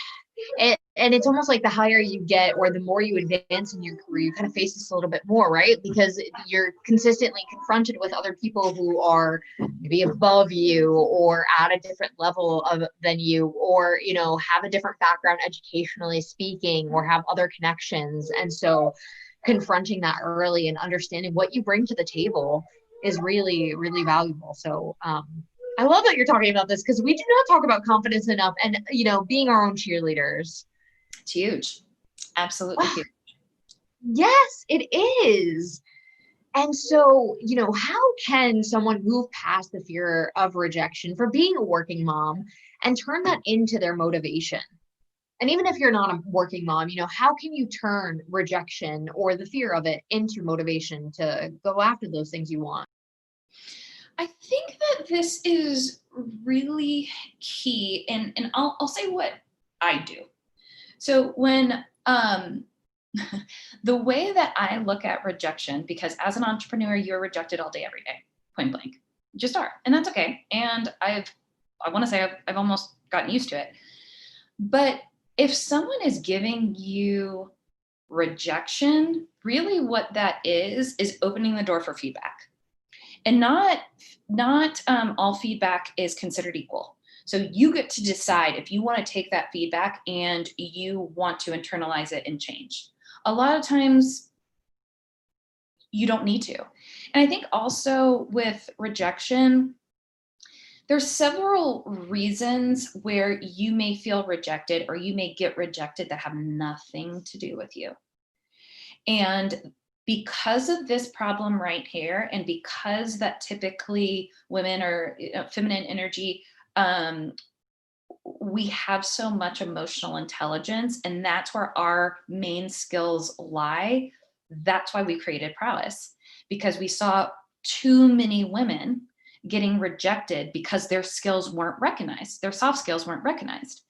and it's almost like the higher you get or the more you advance in your career, you kind of face this a little bit more, right? Because you're consistently confronted with other people who are maybe above you or at a different level than you, or have a different background educationally speaking, or have other connections. And so confronting that early and understanding what you bring to the table is really, really valuable. So I love that you're talking about this, because we do not talk about confidence enough, and being our own cheerleaders. It's huge. Absolutely huge. Yes, it is. And so, how can someone move past the fear of rejection for being a working mom and turn that into their motivation? And even if you're not a working mom, how can you turn rejection or the fear of it into motivation to go after those things you want? I think that this is really key, and I'll say what I do. So when the way that I look at rejection, because as an entrepreneur, you're rejected all day, every day, point blank. You just are, and that's okay. And I want to say I've almost gotten used to it. But if someone is giving you rejection, really what that is opening the door for feedback. And not all feedback is considered equal. So you get to decide if you want to take that feedback and you want to internalize it and change. A lot of times you don't need to. And I think also with rejection, there's several reasons where you may feel rejected or you may get rejected that have nothing to do with you. And because of this problem right here, and because that typically women are feminine energy, we have so much emotional intelligence, and that's where our main skills lie. That's why we created Prowess, because we saw too many women getting rejected because their skills weren't recognized, their soft skills weren't recognized.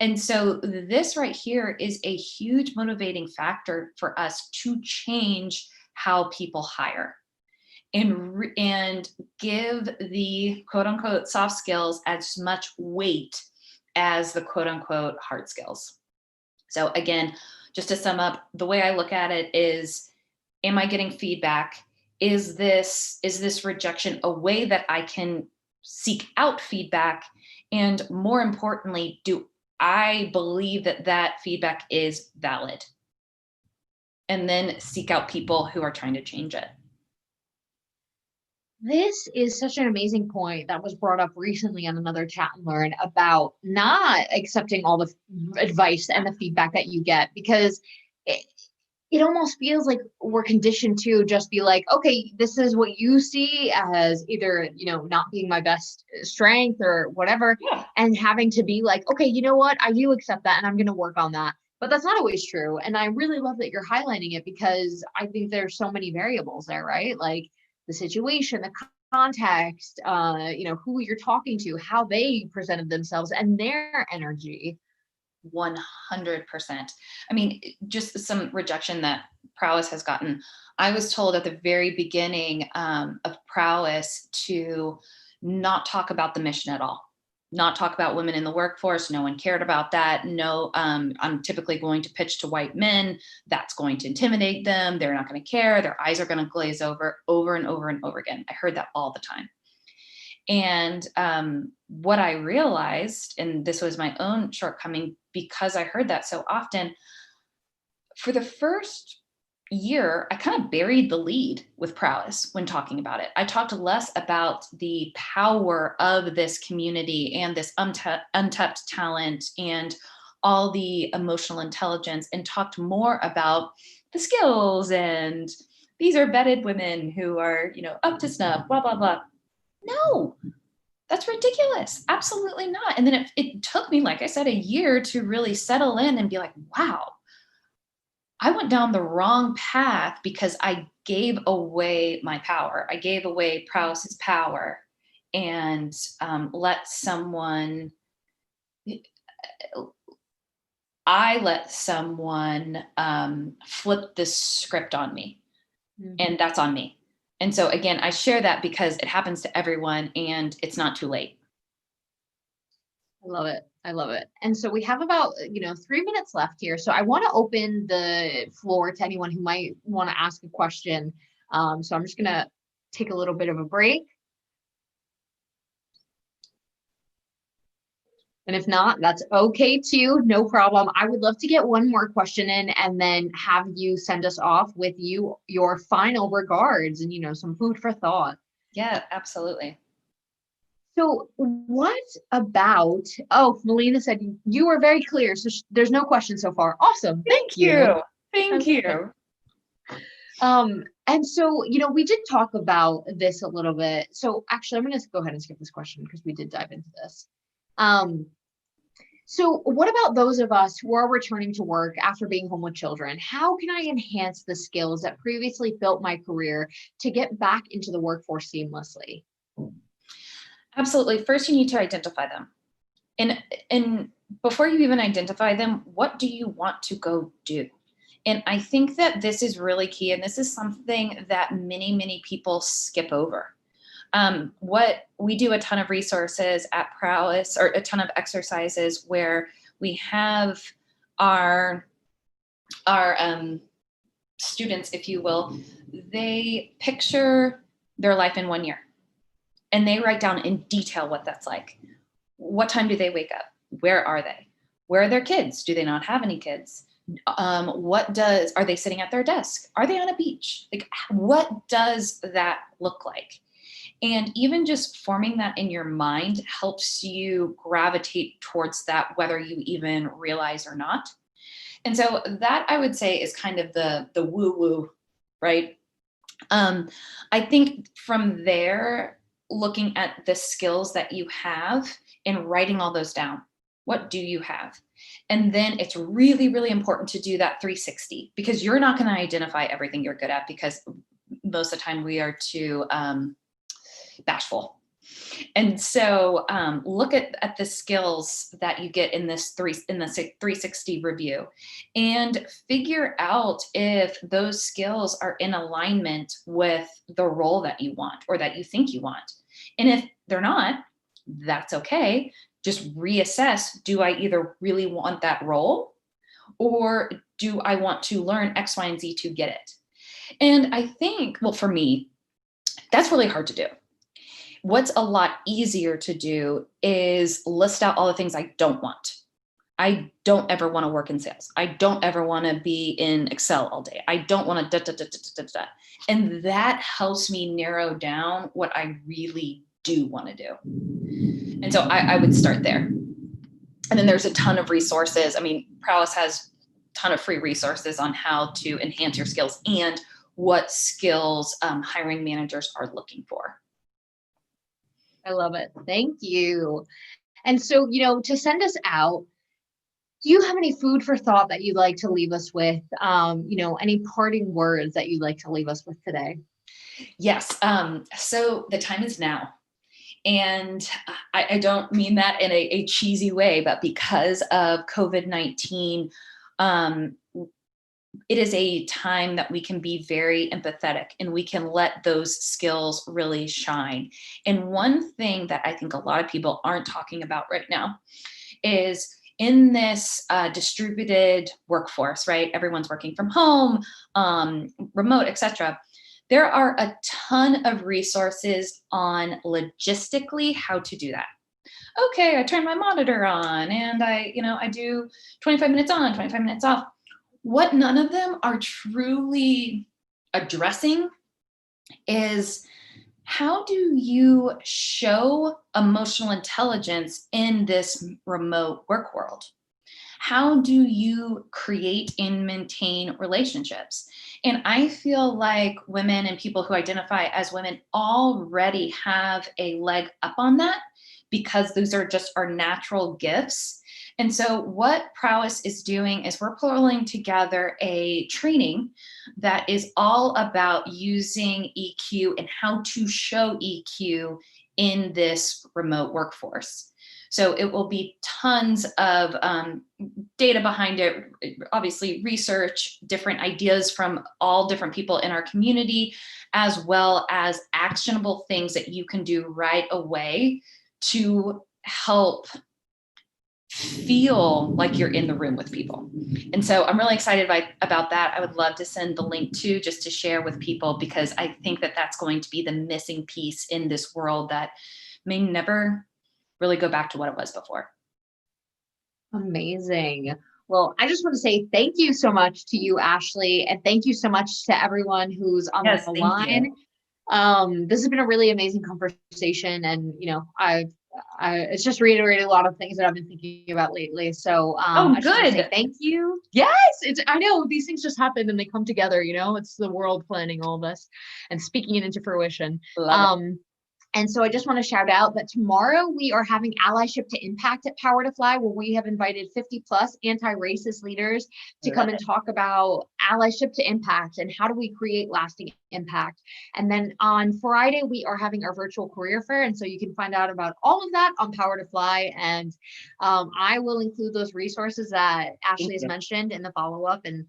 And so this right here is a huge motivating factor for us to change how people hire and give the quote unquote soft skills as much weight as the quote unquote hard skills. So again, just to sum up, the way I look at it is, am I getting feedback? Is this rejection a way that I can seek out feedback? And more importantly, do I believe that that feedback is valid? And then seek out people who are trying to change it. This is such an amazing point that was brought up recently on another Chat and Learn about not accepting all the advice and the feedback that you get, because it almost feels like we're conditioned to just be like, okay, this is what you see as either, not being my best strength or whatever. Yeah. And having to be like, okay, you know what? I do accept that and I'm going to work on that. But that's not always true. And I really love that you're highlighting it, because I think there's so many variables there, right? Like the situation, the context, who you're talking to, how they presented themselves and their energy. 100%. I mean, just some rejection that Prowess has gotten. I was told at the very beginning of Prowess to not talk about the mission at all, not talk about women in the workforce. No one cared about that. No, I'm typically going to pitch to white men. That's going to intimidate them. They're not going to care. Their eyes are going to glaze over and over and over again. I heard that all the time. And what I realized, and this was my own shortcoming because I heard that so often, for the first year, I kind of buried the lead with Prowess when talking about it. I talked less about the power of this community and this untapped talent and all the emotional intelligence, and talked more about the skills and these are vetted women who are, up to snuff, blah, blah, blah. No, that's ridiculous. Absolutely not. And then it took me, like I said, a year to really settle in and be like, wow, I went down the wrong path because I gave away my power. I gave away Prowess's power and let someone flip this script on me, and that's on me. And so again, I share that because it happens to everyone and it's not too late. I love it. I love it. And so we have about, 3 minutes left here. So I want to open the floor to anyone who might want to ask a question. So I'm just going to take a little bit of a break. And if not, that's okay too. No problem. I would love to get one more question in and then have you send us off with your final regards and, some food for thought. Yeah, absolutely. So what about, Melina said you were very clear. So there's no question so far. Awesome. Thank you. Thank you. And so, we did talk about this a little bit. So actually, I'm going to go ahead and skip this question because we did dive into this. So what about those of us who are returning to work after being home with children? How can I enhance the skills that previously built my career to get back into the workforce seamlessly? Absolutely. First, you need to identify them. And before you even identify them, what do you want to go do? And I think that this is really key. And this is something that many, many people skip over. What we do a ton of resources at Prowess, or a ton of exercises where we have our students, if you will, they picture their life in 1 year and they write down in detail what that's like. What time do they wake up? Where are they? Where are their kids? Do they not have any kids? Are they sitting at their desk? Are they on a beach? Like, what does that look like? And even just forming that in your mind helps you gravitate towards that, whether you even realize or not. And so that, I would say, is kind of the woo-woo, right? I think from there, looking at the skills that you have and writing all those down. What do you have? And then it's really, really important to do that 360, because you're not going to identify everything you're good at, because most of the time we are too bashful. And so look at the skills that you get in the 360 review and figure out if those skills are in alignment with the role that you want or that you think you want. And if they're not, that's okay. Just reassess, do I either really want that role, or do I want to learn X, Y, and Z to get it? And I think, well, for me, that's really hard to do. What's a lot easier to do is list out all the things I don't want. I don't ever want to work in sales. I don't ever want to be in Excel all day. I don't want to And that helps me narrow down what I really do want to do. And so I would start there. And then there's a ton of resources. I mean, Prowess has a ton of free resources on how to enhance your skills and what skills hiring managers are looking for. I love it. Thank you. And so, to send us out, do you have any food for thought that you'd like to leave us with? Any parting words that you'd like to leave us with today? Yes. So the time is now. And I don't mean that in a cheesy way, but because of COVID-19, it is a time that we can be very empathetic and we can let those skills really shine. And one thing that I think a lot of people aren't talking about right now is in this distributed workforce, right? Everyone's working from home, remote, etc. There are a ton of resources on logistically how to do that. Okay, I turn my monitor on and I do 25 minutes on, 25 minutes off. What none of them are truly addressing is, how do you show emotional intelligence in this remote work world? How do you create and maintain relationships? And I feel like women and people who identify as women already have a leg up on that, because those are just our natural gifts. And so what Prowess is doing is we're pulling together a training that is all about using EQ and how to show EQ in this remote workforce. So it will be tons of data behind it, obviously research, different ideas from all different people in our community, as well as actionable things that you can do right away to help feel like you're in the room with people. And so I'm really excited about that. I would love to send the link to just to share with people, because I think that that's going to be the missing piece in this world that may never really go back to what it was before. Amazing. Well, I just want to say thank you so much to you, Ashley, and thank you so much to everyone who's on the line. This has been a really amazing conversation, and it's just reiterated a lot of things that I've been thinking about lately. So I just want to say thank you. Yes, I know these things just happen and they come together. It's the world planning all this and speaking it into fruition. And so I just want to shout out that tomorrow we are having Allyship to Impact at PowerToFly, where we have invited 50 plus anti-racist leaders to come and talk about allyship to impact and how do we create lasting impact. And then on Friday, we are having our virtual career fair. And so you can find out about all of that on PowerToFly. And I will include those resources that Ashley has mentioned in the follow-up. And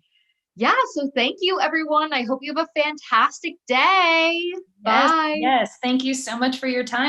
yeah, so thank you, everyone. I hope you have a fantastic day. Bye. Yes, thank you so much for your time.